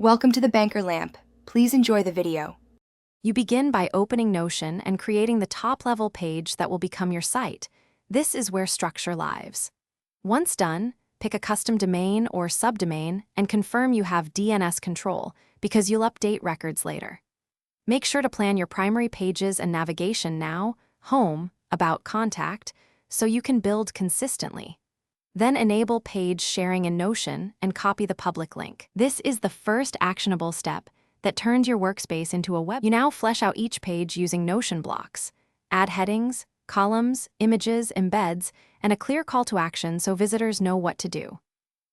Welcome to the Banker Lamp. Please enjoy the video. You begin by opening Notion and creating the top-level page that will become your site. This is where structure lives. Once done, pick a custom domain or subdomain and confirm you have DNS control because you'll update records later. Make sure to plan your primary pages and navigation now, home, about, contact, so you can build consistently. Then enable page sharing in Notion and copy the public link. This is the first actionable step that turns your workspace into a web. You now flesh out each page using Notion blocks. Add headings, columns, images, embeds, and a clear call to action so visitors know what to do.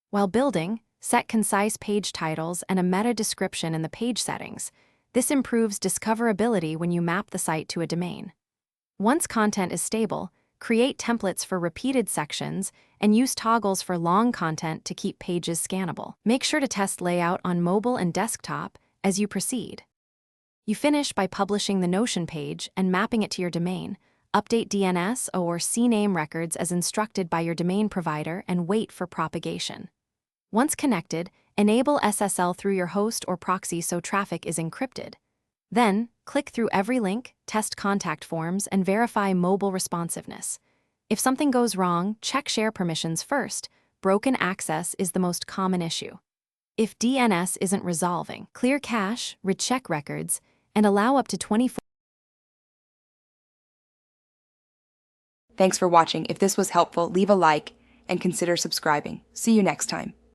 While building, set concise page titles and a meta description in the page settings. This improves discoverability when you map the site to a domain. Once content is stable, create templates for repeated sections and use toggles for long content to keep pages scannable. Make sure to test layout on mobile and desktop as you proceed. You finish by publishing the Notion page and mapping it to your domain. Update DNS or CNAME records as instructed by your domain provider and wait for propagation. Once connected, enable SSL through your host or proxy so traffic is encrypted. Then, click through every link, test contact forms, and verify mobile responsiveness. If something goes wrong, check share permissions first. Broken access is the most common issue. If DNS isn't resolving, clear cache, recheck records, and allow up to 24. Thanks for watching. If this was helpful, leave a like and consider subscribing. See you next time.